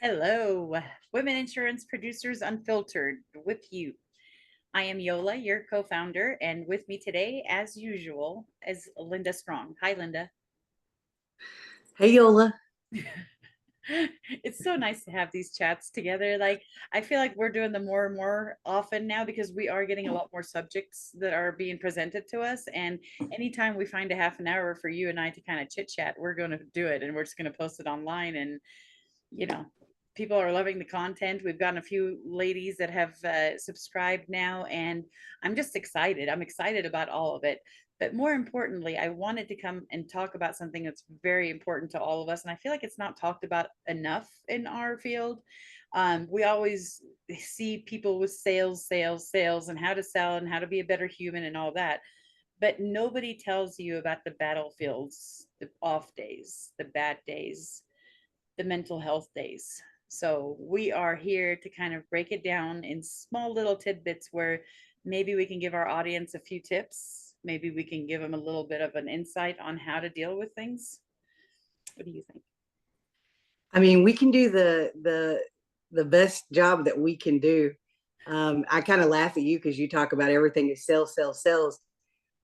Hello, Women Insurance Producers Unfiltered with you. I am Yola, your co founder, and with me today, as usual, is Linda Strong. Hi, Linda. Hey Yola. It's so nice to have these chats together. I feel like we're doing them more and more often now because we are getting a lot more subjects that are being presented to us. And anytime we find a half an hour for you and I to kind of chit chat, we're going to do it and we're just going to post it online. And you know, people are loving the content. We've gotten a few ladies that have subscribed now, and I'm just excited. I'm excited about all of it. But more importantly, I wanted to come and talk about something that's very important to all of us. And I feel like it's not talked about enough in our field. We always see people with sales, sales, sales, and how to sell and how to be a better human and all that. But nobody tells you about the battlefields, the off days, the bad days, the mental health days. So we are here to kind of break it down in small little tidbits where maybe we can give our audience a few tips. Maybe we can give them a little bit of an insight on how to deal with things. What do you think? I mean, we can do the best job that we can do. I kind of laugh at you because you talk about everything is sales, sales, sales.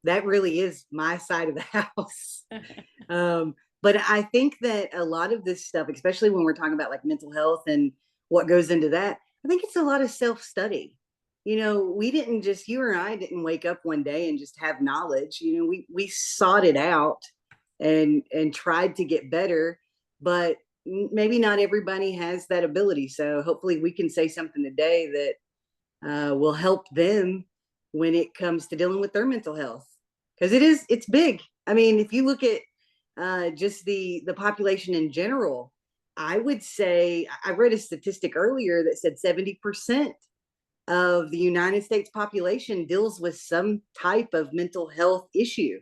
That really is my side of the house. But I think that a lot of this stuff, especially when we're talking about like mental health and what goes into that, I think it's a lot of self-study. We didn't just, you or I didn't wake up one day and just have knowledge. We sought it out and tried to get better, but maybe not everybody has that ability. So hopefully we can say something today that will help them when it comes to dealing with their mental health, because it's big. I mean, if you look at just the population in general, I would say I read a statistic earlier that said 70% of the United States population deals with some type of mental health issue.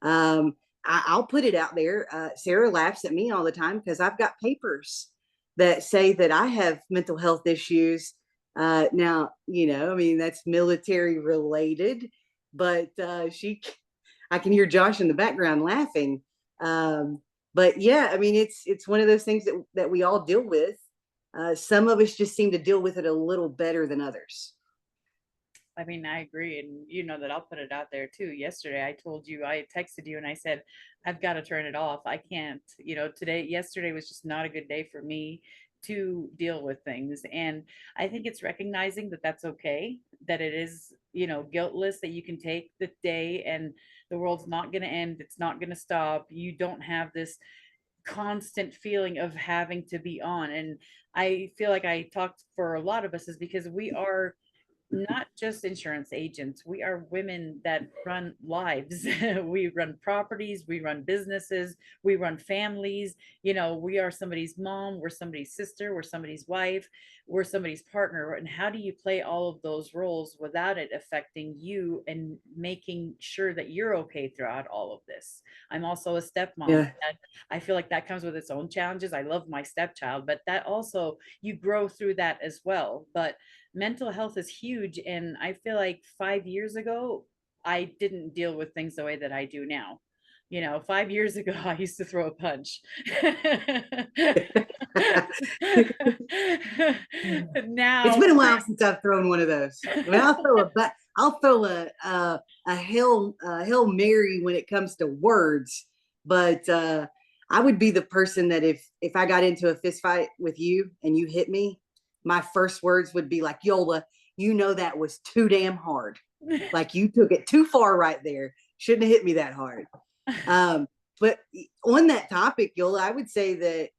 um, I'll put it out there. Sarah laughs at me all the time because I've got papers that say that I have mental health issues. Now, I mean, that's military related, but I can hear Josh in the background laughing. But yeah, I mean, it's one of those things that we all deal with. Some of us just seem to deal with it a little better than others. I mean, I agree. And you know that I'll put it out there too. Yesterday, I told you, I texted you and I said, I've got to turn it off. I can't, yesterday was just not a good day for me to deal with things. And I think it's recognizing that that's okay, that it is, guiltless, that you can take the day and the world's not going to end. It's not going to stop. You don't have this constant feeling of having to be on. And I feel like I talked for a lot of us is because we are not just insurance agents. We are women that run lives. We run properties, we run businesses, we run families. We are somebody's mom, we're somebody's sister, we're somebody's wife, we're somebody's partner. And how do you play all of those roles without it affecting you and making sure that you're okay throughout all of this? I'm also a stepmom. Yeah. I feel like that comes with its own challenges. I love my stepchild, but that also, you grow through that as well. But mental health is huge. And I feel like 5 years ago, I didn't deal with things the way that I do now. 5 years ago, I used to throw a punch. It's Now, been a while since I've thrown one of those. I mean, I'll throw a hail mary when it comes to words, but I would be the person that if I got into a fist fight with you and you hit me, my first words would be like, Yola, that was too damn hard. Like you took it too far right there. Shouldn't have hit me that hard. Um, but on that topic, Yola, I would say that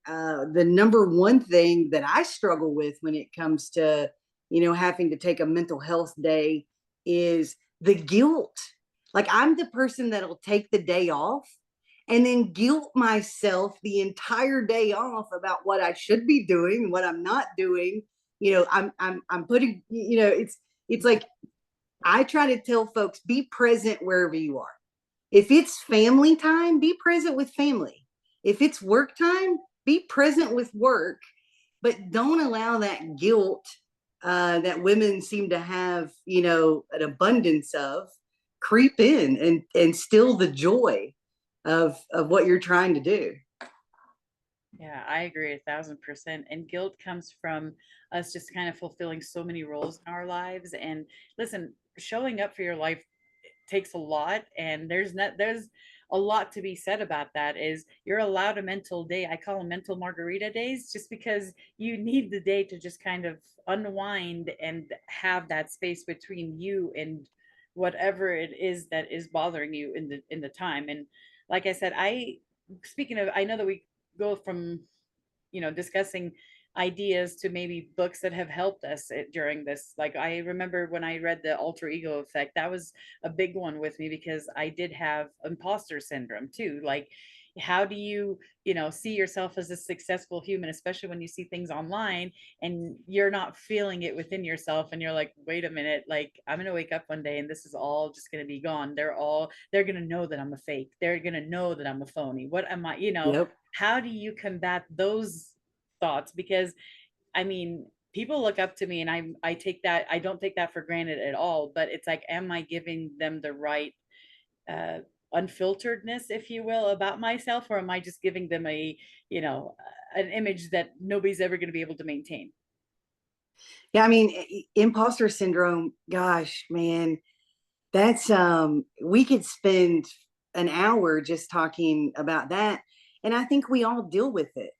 the number one thing that I struggle with when it comes to, having to take a mental health day is the guilt. Like I'm the person that'll take the day off and then guilt myself the entire day off about what I should be doing, what I'm not doing. I'm putting, it's like I try to tell folks, be present wherever you are. If it's family time, be present with family. If it's work time, be present with work, but don't allow that guilt that women seem to have, an abundance of, creep in and steal the joy of what you're trying to do. Yeah, I agree 1,000%. And guilt comes from us just kind of fulfilling so many roles in our lives. And listen, showing up for your life takes a lot, and there's a lot to be said about that. Is you're allowed a mental day. I call them mental margarita days, just because you need the day to just kind of unwind and have that space between you and whatever it is that is bothering you in the time. And like I said, I speaking of, I know that we go from discussing ideas to maybe books that have helped us during this. Like I remember when I read The Alter Ego Effect, that was a big one with me because I did have imposter syndrome too. Like how do you see yourself as a successful human, especially when you see things online and you're not feeling it within yourself, and you're like, wait a minute, like I'm going to wake up one day and this is all just going to be gone. They're going to know that I'm a fake. They're going to know that I'm a phony. What am I? Yep. How do you combat those thoughts? Because I mean, people look up to me, and I take that, I don't take that for granted at all, but it's like, am I giving them the right uh unfilteredness, if you will, about myself, or am I just giving them an image that nobody's ever going to be able to maintain? Yeah, I mean, imposter syndrome, gosh, man, that's we could spend an hour just talking about that. And I think we all deal with it,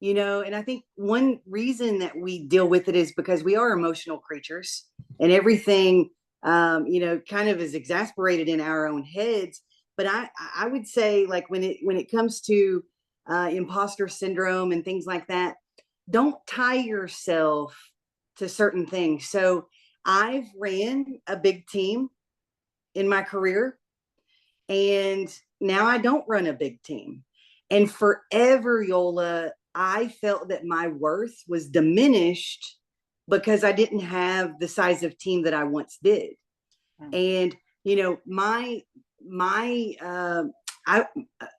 and I think one reason that we deal with it is because we are emotional creatures, and everything kind of is exasperated in our own heads. But I would say, like, when it comes to imposter syndrome and things like that, don't tie yourself to certain things. So I've ran a big team in my career, and now I don't run a big team. And forever, Yola, I felt that my worth was diminished because I didn't have the size of team that I once did. Oh, And my I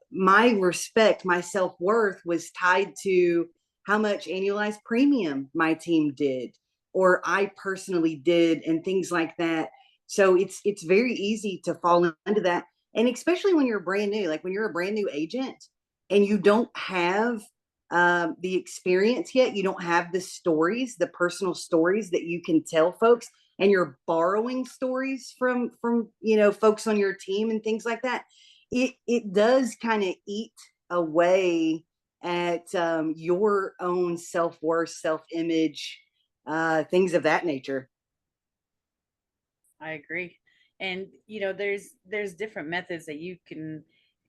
my respect, my self worth was tied to how much annualized premium my team did, or I personally did, and things like that. So it's very easy to fall into that, and especially when you're brand new, like when you're a brand new agent and you don't have the experience yet, you don't have the stories, the personal stories that you can tell folks, and you're borrowing stories from folks on your team and things like that. It does kind of eat away at your own self-worth, self-image, things of that nature. I agree. And there's different methods that you can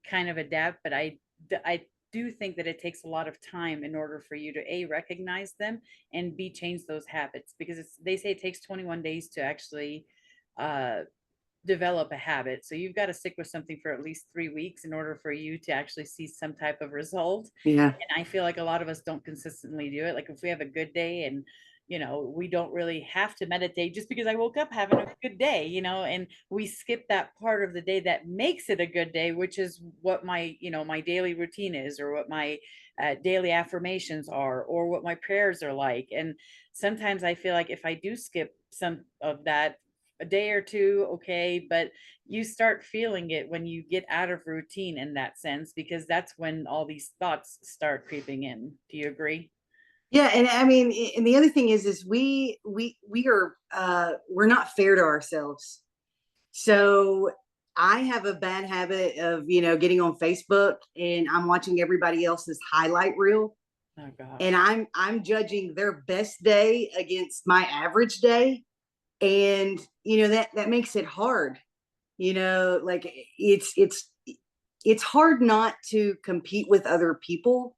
kind of adapt, but I do think that it takes a lot of time in order for you to A, recognize them, and B, change those habits, because they say it takes 21 days to actually uh develop a habit. So you've got to stick with something for at least 3 weeks in order for you to actually see some type of result. Yeah. And I feel like a lot of us don't consistently do it. Like if we have a good day, and we don't really have to meditate just because I woke up having a good day, and we skip that part of the day that makes it a good day, which is what my daily routine is, or what my daily affirmations are, or what my prayers are like. And sometimes I feel like if I do skip some of that, a day or two, okay, but you start feeling it when you get out of routine in that sense, because that's when all these thoughts start creeping in. Do you agree? Yeah, and I mean, and the other thing is we're not fair to ourselves. So I have a bad habit of getting on Facebook and I'm watching everybody else's highlight reel, Oh and gosh. I'm judging their best day against my average day, and that makes it hard. Like it's hard not to compete with other people.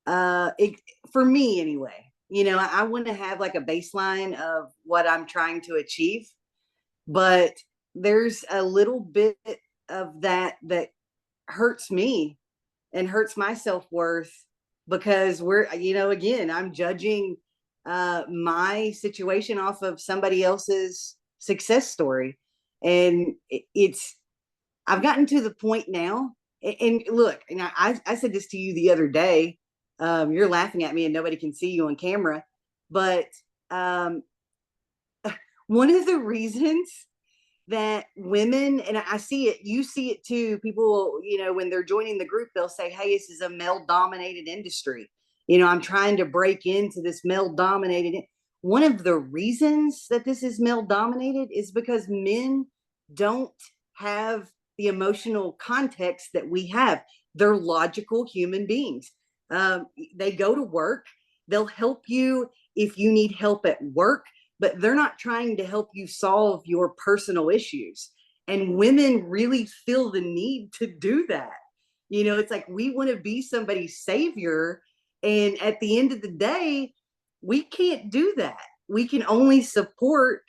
For me anyway. I want to have like a baseline of what I'm trying to achieve, but there's a little bit of that hurts me and hurts my self-worth, because again, I'm judging my situation off of somebody else's success story. And it's I've gotten to the point now, and look, and I said this to you the other day. You're laughing at me and nobody can see you on camera, but um, one of the reasons that women, and I see it, you see it too. People, when they're joining the group, they'll say, hey, this is a male dominated industry. I'm trying to break into this male dominated. One of the reasons that this is male dominated is because men don't have the emotional context that we have. They're logical human beings. They go to work, they'll help you if you need help at work, but they're not trying to help you solve your personal issues. And women really feel the need to do that. It's like we want to be somebody's savior. And at the end of the day, we can't do that. We can only support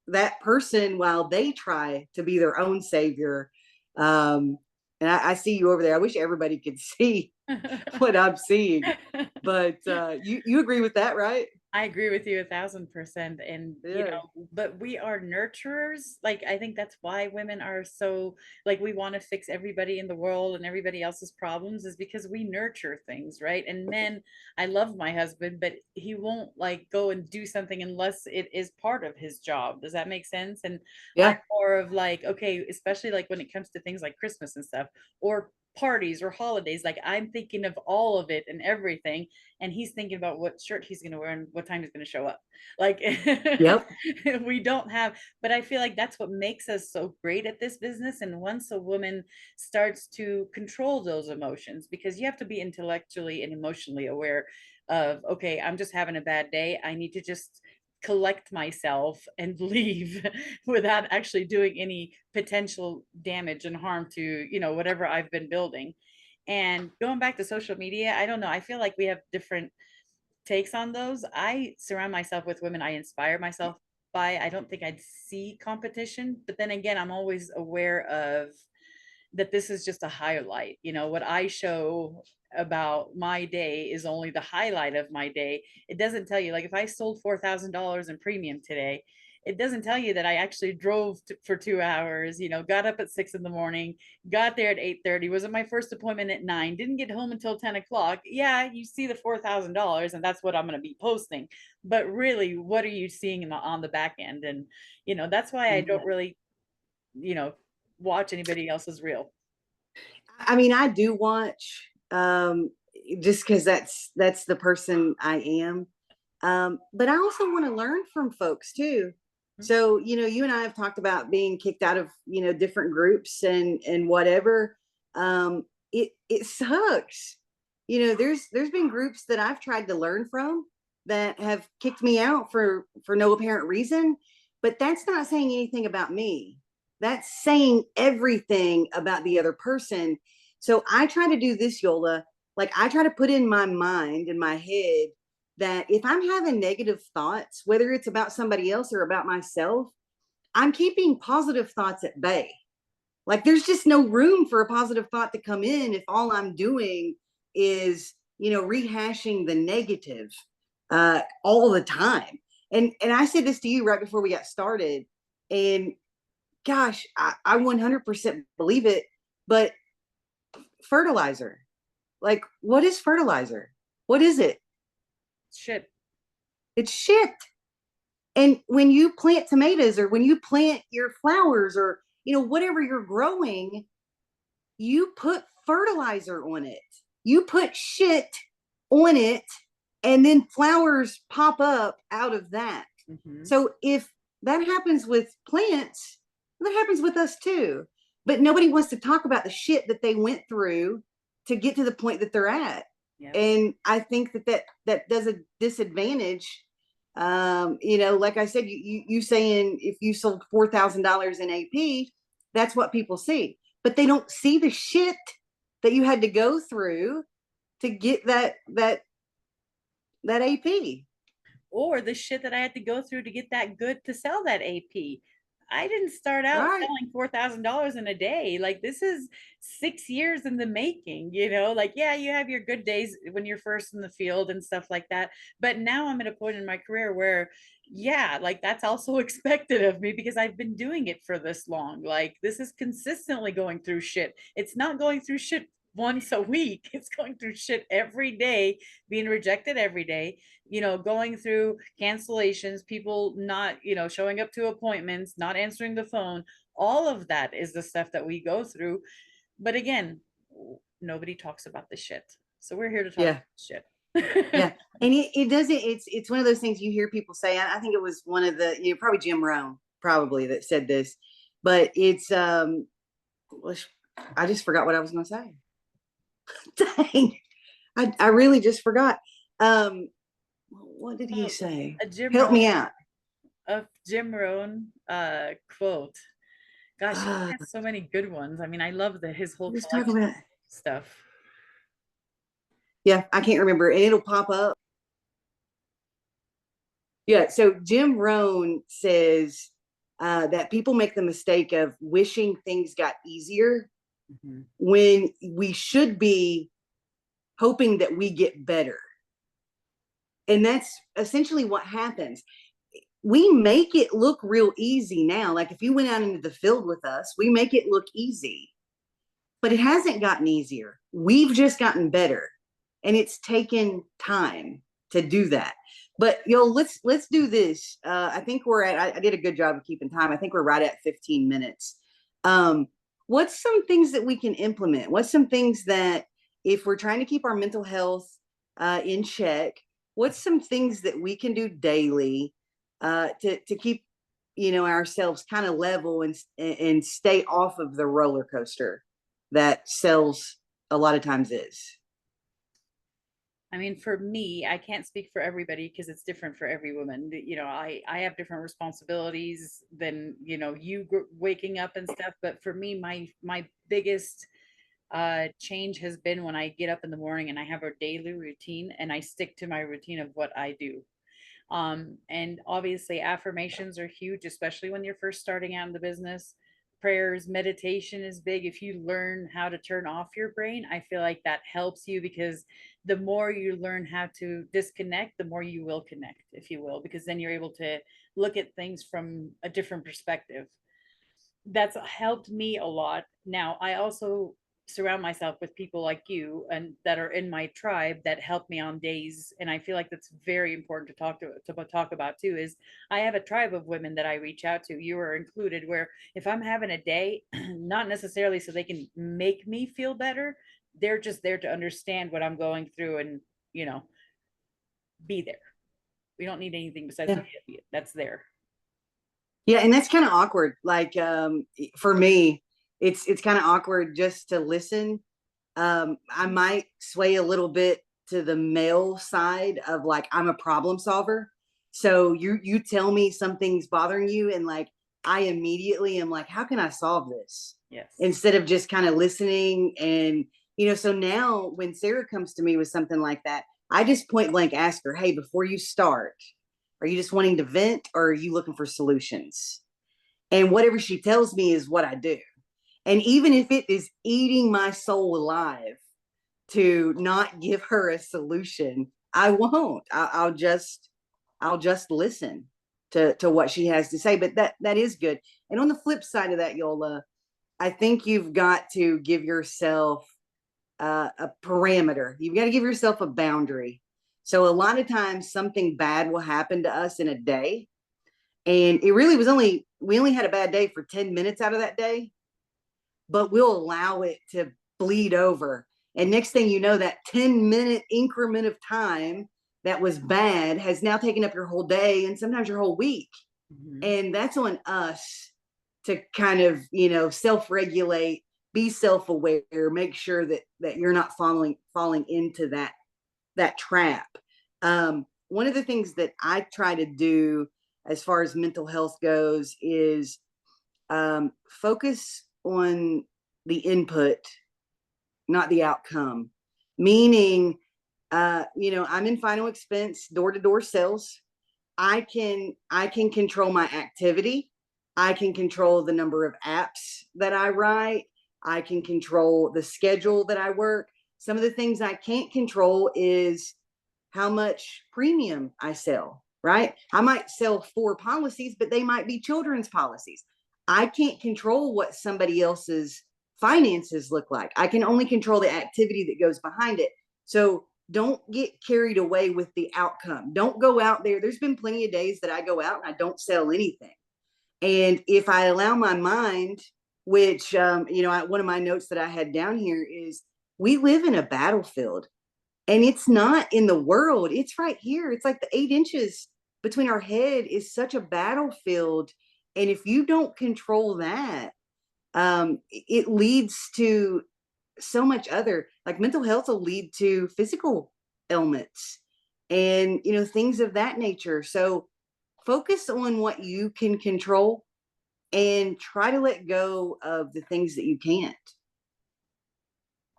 that person while they try to be their own savior. And I see you over there. I wish everybody could see what I'm seeing. But you agree with that, right? I agree with you 1,000%. And, Yeah. but we are nurturers. Like, I think that's why women are so, like, we want to fix everybody in the world and everybody else's problems, is because we nurture things, right? And men, I love my husband, but he won't like go and do something unless it is part of his job. Does that make sense? And I'm Yeah. more of like, okay, especially like when it comes to things like Christmas and stuff, or parties or holidays, like I'm thinking of all of it and everything, and he's thinking about what shirt he's going to wear and what time he's going to show up. Like Yep. we don't have, but I feel like that's what makes us so great at this business. And once a woman starts to control those emotions, because you have to be intellectually and emotionally aware of, okay, I'm just having a bad day, I need to just collect myself and leave without actually doing any potential damage and harm to, whatever I've been building. And going back to social media, I don't know, I feel like we have different takes on those. I surround myself with women I inspire myself by. I don't think I'd see competition, but then again, I'm always aware of that this is just a highlight. What I show about my day is only the highlight of my day. It doesn't tell you, like, if I sold $4,000 in premium today, it doesn't tell you that I actually drove for 2 hours, got up at 6 in the morning, got there at 8:30, was at my first appointment at 9, didn't get home until 10 o'clock. Yeah, you see the $4,000, and that's what I'm going to be posting. But really, what are you seeing on the back end? And, that's why I don't really, you know, watch anybody else's reel. I mean, I do watch, just because that's the person I am. But I also want to learn from folks too. So, you and I have talked about being kicked out of, different groups and whatever. It sucks. There's been groups that I've tried to learn from that have kicked me out for no apparent reason, but that's not saying anything about me. That's saying everything about the other person. So I try to do this, Yola. Like, I try to put in my mind, in my head, that if I'm having negative thoughts, whether it's about somebody else or about myself, I'm keeping positive thoughts at bay. Like, there's just no room for a positive thought to come in if all I'm doing is, rehashing the negative all the time. And I said this to you right before we got started. And gosh, I 100% believe it. But fertilizer, like, what is fertilizer? What is it? Shit. It's shit. And when you plant tomatoes or when you plant your flowers or, whatever you're growing, you put fertilizer on it. You put shit on it, and then flowers pop up out of that. Mm-hmm. So if that happens with plants, that happens with us too. But nobody wants to talk about the shit that they went through to get to the point that they're at. Yep. And I think that does a disadvantage. Like I said, you saying if you sold $4,000 in AP, that's what people see, but they don't see the shit that you had to go through to get that AP. Or the shit that I had to go through to get that good to sell that AP. I didn't start out Right. selling $4,000 in a day. Like, this is 6 years in the making. Like, yeah, you have your good days when you're first in the field and stuff like that. But now I'm at a point in my career where, yeah, like that's also expected of me because I've been doing it for this long. Like, this is consistently going through shit. It's not going through shit once a week. It's going through shit every day, being rejected every day, going through cancellations, people not, showing up to appointments, not answering the phone, All of that is the stuff that we go through. But again, nobody talks about the shit. So we're here to talk Yeah. about shit. Yeah. And it doesn't, it's one of those things you hear people say. I think it was one of the, probably Jim Rohn, probably, that said this, but it's, I just forgot what I was going to say. Dang. I really just forgot. Um, what did he Oh, say? a Jim Help Rohn, me out. a Jim Rohn quote. Gosh, he Uh, has so many good ones. I mean, I love his whole let's talk collection about, of stuff. yeah, I can't remember. And it'll pop up. Yeah. So Jim Rohn says that people make the mistake of wishing things got easier Mhm. when we should be hoping that we get better. And that's essentially what happens. We make it look real easy now. Like if you went out into the field with us, we make it look easy, but it hasn't gotten easier. We've just gotten better, and it's taken time to do that. But let's do this. I think we're at. I did a good job of keeping time. I think we're right at 15 minutes. Um, what's some things that we can implement? What's some things that, if we're trying to keep our mental health in check, what's some things that we can do daily to keep ourselves kind of level and stay off of the roller coaster that sales a lot of times is. I mean, for me, I can't speak for everybody because it's different for every woman. I have different responsibilities than, you waking up and stuff. But for me, my biggest change has been when I get up in the morning and I have a daily routine and I stick to my routine of what I do. And obviously, affirmations are huge, especially when you're first starting out in the business. Prayers, meditation is big. If you learn how to turn off your brain, I feel like that helps you because the more you learn how to disconnect, the more you will connect, if you will, because then you're able to look at things from a different perspective. That's helped me a lot. Now, I also surround myself with people like you and that are in my tribe that help me on days, and I feel like that's very important to talk about too. Is I have a tribe of women that I reach out to. You are included, where if I'm having a day, not necessarily so they can make me feel better, they're just there to understand what I'm going through and, you know, be there. We don't need anything besides Yeah. the idiot that's there. Yeah, and that's kind of awkward. Like for me, it's kind of awkward just to listen. I might sway a little bit to the male side of like I'm a problem solver. So you tell me something's bothering you, and like I immediately am like, how can I solve this? Yes. Instead of just kind of listening. And so now when Sarah comes to me with something like that, I just point blank ask her, hey, before you start, are you just wanting to vent, or are you looking for solutions? And whatever she tells me is what I do. And even if it is eating my soul alive to not give her a solution, I won't. I'll just listen to what she has to say. But that is good. And on the flip side of that, Yola, I think you've got to give yourself a parameter. You've got to give yourself a boundary. So a lot of times something bad will happen to us in a day, and it really was only we only had a bad day for 10 minutes out of that day, but we'll allow it to bleed over. And next thing you know, that 10-minute increment of time that was bad has now taken up your whole day and sometimes your whole week. Mhm. And that's on us to kind of, self-regulate, be self-aware, make sure that you're not falling into that trap. One of the things that I try to do as far as mental health goes is focus on the input, not the outcome. Meaning, I'm in final expense, door to door sales. I can control my activity. I can control the number of apps that I write. I can control the schedule that I work. Some of the things I can't control is how much premium I sell, right? I might sell 4 policies, but they might be children's policies. I can't control what somebody else's finances look like. I can only control the activity that goes behind it. So don't get carried away with the outcome. Don't go out there. There's been plenty of days that I go out and I don't sell anything. And if I allow my mind, which, one of my notes that I had down here is we live in a battlefield, and it's not in the world, it's right here. It's like the 8 inches between our head is such a battlefield. And if you don't control that, it leads to so much other, like mental health will lead to physical ailments and, things of that nature. So focus on what you can control and try to let go of the things that you can't.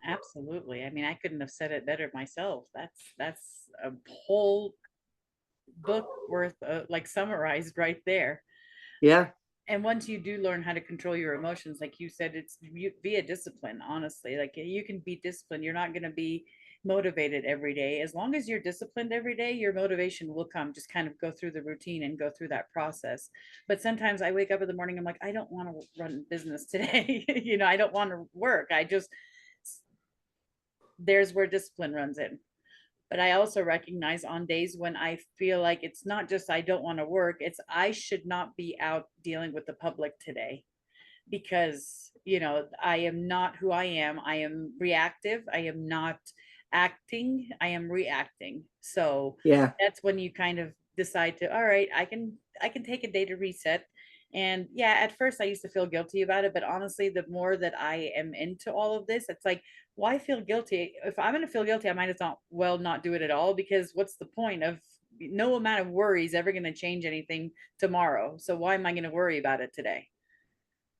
Absolutely. I mean, I couldn't have said it better myself. That's a whole book worth like summarized right there. Yeah. And once you do learn how to control your emotions, like you said, it's via discipline. Honestly, like you can be disciplined, you're not going to be motivated every day. As long as you're disciplined every day, your motivation will come. Just kind of go through the routine and go through that process. But sometimes I wake up in the morning, I'm like, I don't want to run business today. I don't want to work. I just, there's where discipline runs in. But I also recognize on days when I feel like it's not just I don't want to work, it's I should not be out dealing with the public today, because I am not who I am. I am reactive. I am not acting. I am reacting. So Yeah. that's when you kind of decide to, all right, I can take a day to reset. And yeah, at first I used to feel guilty about it, but honestly, the more that I am into all of this, it's like, why feel guilty? If I'm going to feel guilty, I might as well not do it at all, because what's the point of, no amount of worry is ever going to change anything tomorrow. So why am I going to worry about it today?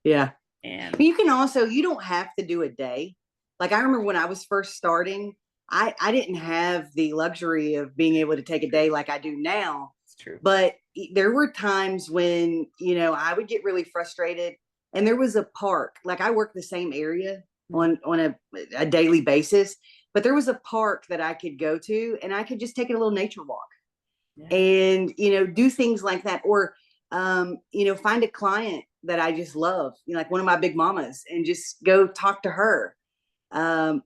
Yeah. And You can also, you don't have to do a day. Like I remember when I was first starting, I didn't have the luxury of being able to take a day like I do now. it's true. But there were times when, I would get really frustrated. And there was a park, like I work the same area Mhm. on a daily basis, but there was a park that I could go to and I could just take a little nature walk Yeah. and, do things like that. Or, find a client that I just love, like one of my big mamas, and just go talk to her. um,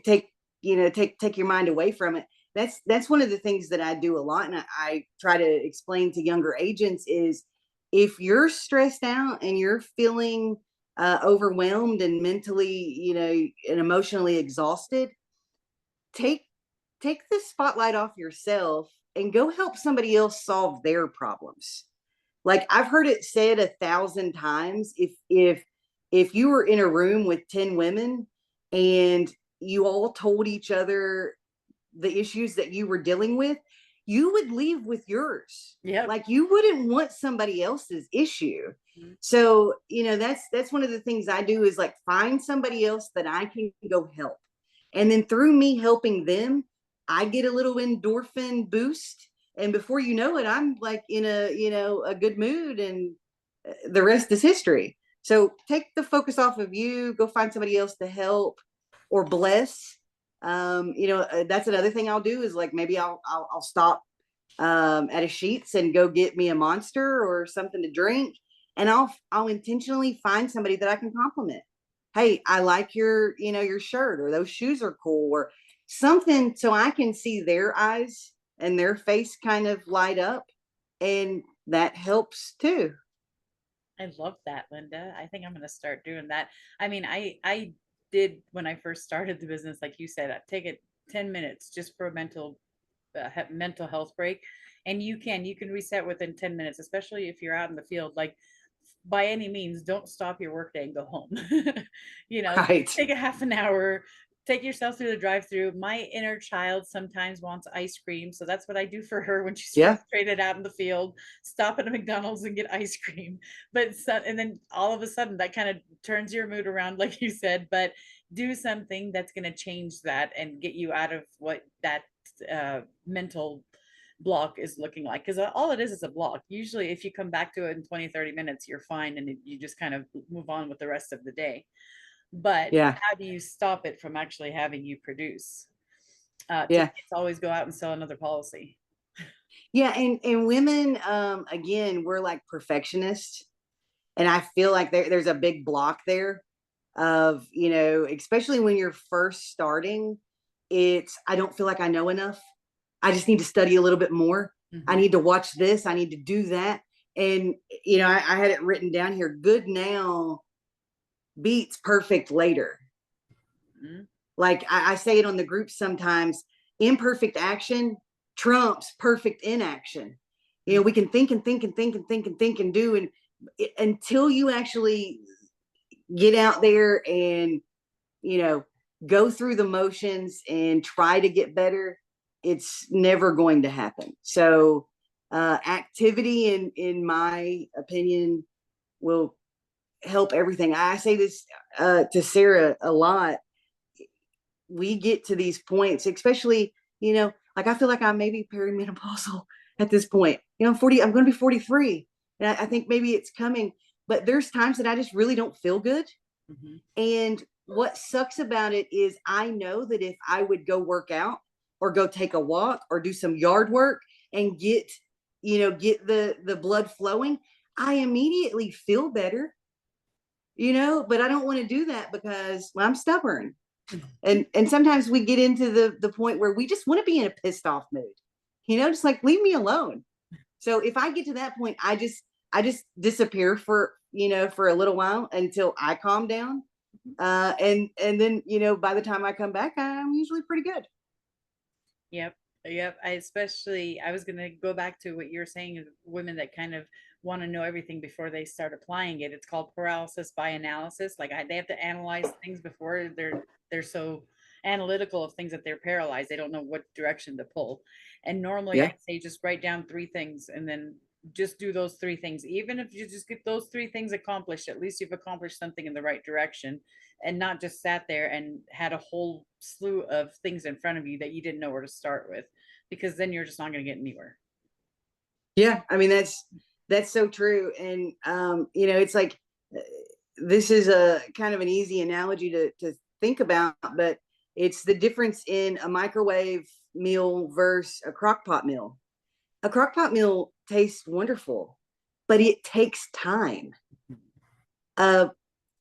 take take your mind away from it. That's one of the things that I do a lot, and I try to explain to younger agents is if you're stressed out and you're feeling overwhelmed and mentally, and emotionally exhausted, take take the spotlight off yourself and go help somebody else solve their problems. Like I've heard it said 1,000 times, if you were in a room with 10 women and you all told each other the issues that you were dealing with, you would leave with yours. Yep. Like you wouldn't want somebody else's issue. Mhm. So, that's one of the things I do is like find somebody else that I can go help. And then through me helping them, I get a little endorphin boost. And before you know it, I'm like in a good mood, and the rest is history. So take the focus off of you, go find somebody else to help or bless. That's another thing I'll do is like maybe I'll stop at a Sheets and go get me a Monster or something to drink, and I'll intentionally find somebody that I can compliment. Hey, I like your shirt, or those shoes are cool, or something, so I can see their eyes and their face kind of light up, and that helps too. I love that, Linda. I think I'm going to start doing that. I mean, I did when I first started the business, like you said, I take it 10 minutes just for a mental health break. And you can reset within 10 minutes, especially if you're out in the field. Like, by any means, don't stop your workday and go home. you know Right. Take a half an hour, take yourself through the drive through. My inner child sometimes wants ice cream, so that's what I do for her when she's Yeah. frustrated out in the field. Stop at a McDonald's and get ice cream. And then all of a sudden that kind of turns your mood around, like you said. But do something that's going to change that and get you out of what that mental block is looking like, because all it is a block. Usually if you come back to it in 20-30 minutes, you're fine, and you just kind of move on with the rest of the day. But Yeah. how do you stop it from actually having you produce? To me, Yeah. it's always go out and sell another policy. Yeah. And women, again, we're like perfectionists. And I feel like there's a big block there of, especially when you're first starting, I don't feel like I know enough. I just need to study a little bit more. I Mhm. need to watch this. I need to do that. And I had it written down here: good now beats perfect later. Mhm. Like I say it on the group sometimes: imperfect action trumps perfect inaction. Mhm. We can think and think and think and think and think and do, and until you actually get out there and you know go through the motions and try to get better, it's never going to happen. So activity, in my opinion, will help everything. I say this to Sarah a lot. We get to these points, especially, like I feel like I'm maybe perimenopausal at this point. I'm 40, I'm going to be 43. And I think maybe it's coming, but there's times that I just really don't feel good. Mhm. And what sucks about it is I know that if I would go work out or go take a walk or do some yard work and get the blood flowing, I immediately feel better, but I don't want to do that because, well, I'm stubborn. And sometimes we get into the point where we just want to be in a pissed off mood, just like leave me alone. So if I get to that point, I just disappear for a little while until I calm down. And then by the time I come back, I'm usually pretty good. Yep. Yep. I was gonna go back to what you're saying of women that kind of want to know everything before they start applying it. It's called paralysis by analysis. They have to analyze things before they're so analytical of things that they're paralyzed. They don't know what direction to pull. And normally Yeah. I'd say just write down three things and then just do those three things. Even if you just get those three things accomplished, at least you've accomplished something in the right direction and not just sat there and had a whole slew of things in front of you that you didn't know where to start with, because then you're just not going to get anywhere. Yeah. I mean, that's so true. And it's like, uh, this is a kind of an easy analogy to think about, but it's the difference in a microwave meal versus a crock pot meal. A crock pot meal tastes wonderful, but it takes time. A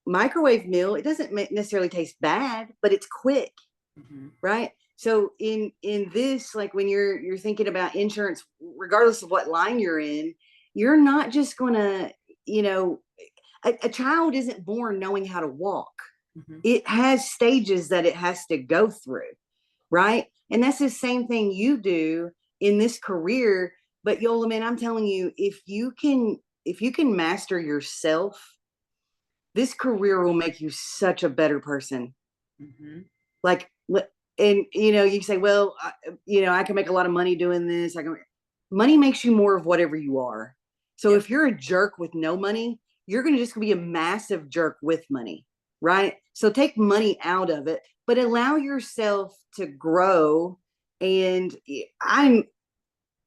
microwave meal, it doesn't necessarily taste bad, but it's quick, Mhm. right? So in this, like when you're thinking about insurance, regardless of what line you're in, you're not just gonna, you know, a child isn't born knowing how to walk. Mhm. It has stages that it has to go through, right? And that's the same thing you do in this career. But Yola, man, I'm telling you, if you can master yourself, this career will make you such a better person. Mhm. Like, and you say, well, I can make a lot of money doing this. Money makes you more of whatever you are. So Yep. if you're a jerk with no money, you're going to just be a massive jerk with money, right? So take money out of it, but allow yourself to grow. And I'm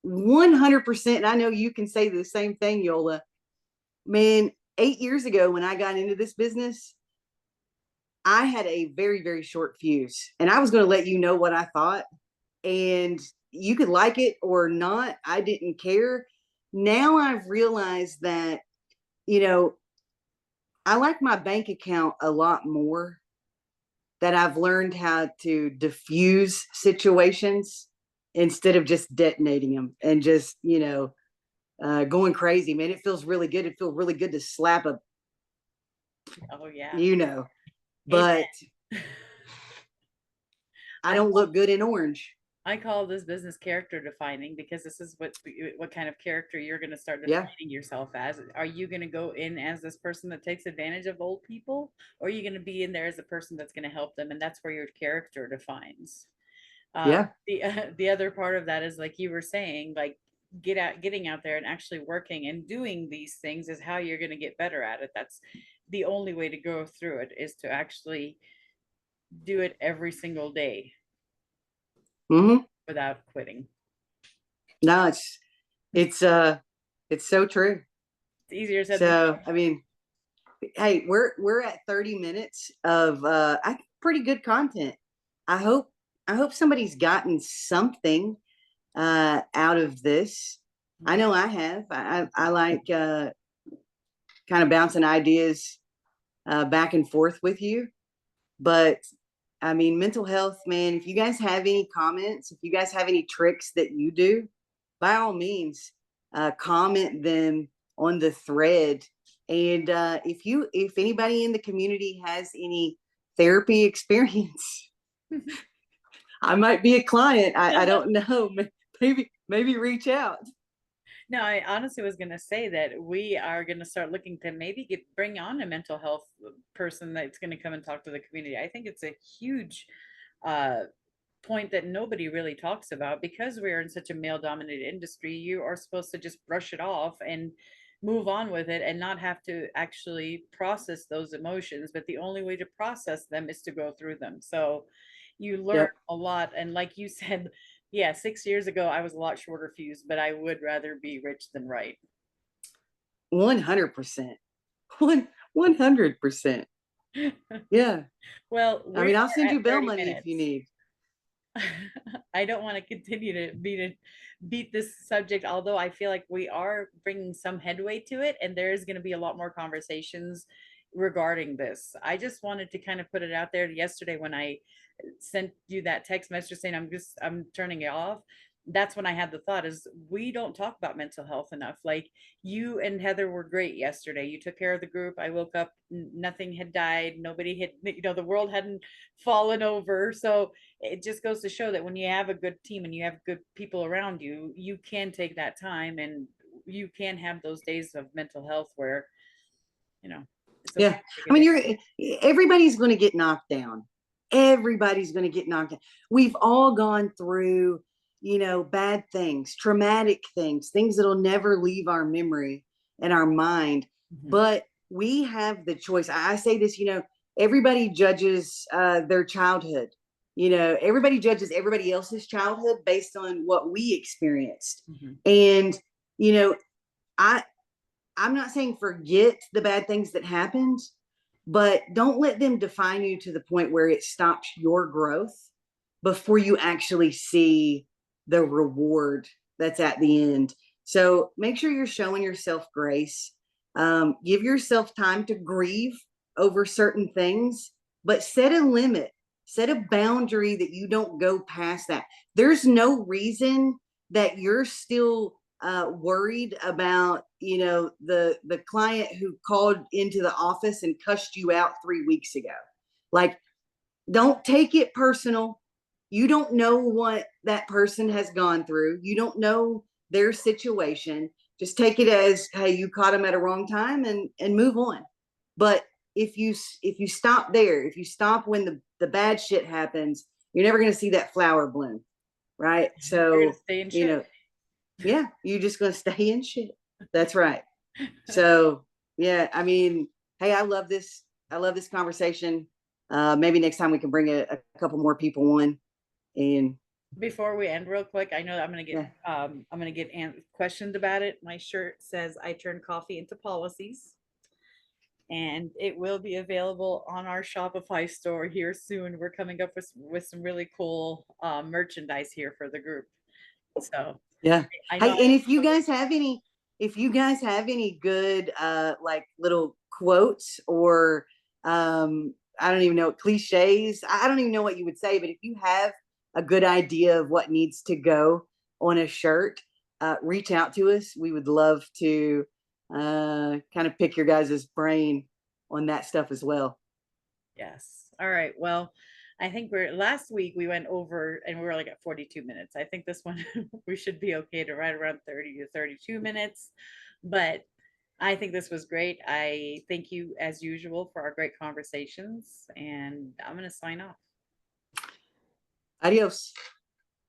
100%, and I know you can say the same thing, Yola. Man, 8 years ago when I got into this business, I had a very, very short fuse, and I was going to let you know what I thought, and you could like it or not. I didn't care. Now I've realized that, you know, I like my bank account a lot more, that I've learned how to diffuse situations instead of just detonating them and just, going crazy, man. It feels really good. It feels really good to slap Oh yeah. you know, but Amen. I I don't call look good in orange. I call this business character defining because this is what kind of character you're going to start Yeah. defining yourself as. Are you going to go in as this person that takes advantage of old people, or are you going to be in there as a person that's going to help them? And that's where your character defines. Yeah. The other part of that is like you were saying, like getting out there and actually working and doing these things is how you're going to get better at it. That's the only way to go through it, is to actually do it every single day Hmm. without quitting. No, it's so true. It's easier said than So done. I mean, hey, we're at 30 minutes of pretty good content. I hope I hope somebody's gotten something out of this. I Mhm. know I have. I like kind of bouncing ideas back and forth with you. But I mean, mental health, man, if you guys have any comments, if you guys have any tricks that you do, by all means, comment them on the thread. And if anybody in the community has any therapy experience, I might be a client. I don't know. Maybe reach out. No, I honestly was gonna say that we are gonna start looking to maybe bring on a mental health person that's gonna come and talk to the community. I think it's a huge uh point that nobody really talks about because we're in such a male dominated industry. You are supposed to just brush it off and move on with it and not have to actually process those emotions. But the only way to process them is to go through them. So you learn Yep. a lot. And like you said, yeah, 6 years ago, I was a lot shorter fused, but I would rather be rich than right. 100%. 100%. Yeah. Well, I we mean, I'll are send at you bail 30 money if you minutes. need. I don't want to continue to beat this subject, although I feel like we are bringing some headway to it, and there is going to be a lot more conversations regarding this. I just wanted to kind of put it out there yesterday when I sent you that text message saying I'm turning it off. That's when I had the thought is we don't talk about mental health enough. Like you and Heather were great yesterday. You took care of the group. I woke up, nothing had died, nobody had, the world hadn't fallen over. So it just goes to show that when you have a good team and you have good people around you, you can take that time and you can have those days of mental health where, you know, it's okay Yeah. to take I a mean, day. everybody's going to get knocked down. Everybody's going to get knocked down. We've all gone through, bad things, traumatic things, things that'll never leave our memory and our mind. Mhm. But we have the choice. I say this, everybody judges their childhood. Everybody judges everybody else's childhood based on what we experienced. Mhm. And, you know, I I'm not saying forget the bad things that happened, but don't let them define you to the point where it stops your growth before you actually see the reward that's at the end. So make sure you're showing yourself grace. Give yourself time to grieve over certain things, but set a limit, set a boundary that you don't go past that. There's no reason that you're still worried about the client who called into the office and cussed you out 3 weeks ago. Like, don't take it personal. You don't know what that person has gone through. You don't know their situation. Just take it as, hey, you caught them at a wrong time, and move on. But if you stop there, if you stop when the bad shit happens, you're never going to see that flower bloom, right? You're gonna So, stay in you shit. know, yeah, you're just going to stay in shit. That's right. So, yeah, I mean, hey, I love this conversation. Maybe next time we can bring a couple more people on. And Before we end real quick, I know that yeah, I'm gonna get questioned about it. My shirt says I turn coffee into policies, and it will be available on our Shopify store here soon. We're coming up with some really cool merchandise here for the group. So yeah. I know Hey, I and if you guys have any good like little quotes or I don't even know, cliches. I don't even know what you would say, but if you have a good idea of what needs to go on a shirt, reach out to us. We would love to kind of pick your guys' brain on that stuff as well. yes. All right. Well, I think we're last week we went over and we were like at 42 minutes. I think this one we should be okay to right around 30 to 32 minutes. But I think this was great. I thank you as usual for our great conversations, and I'm going to sign off. Adios.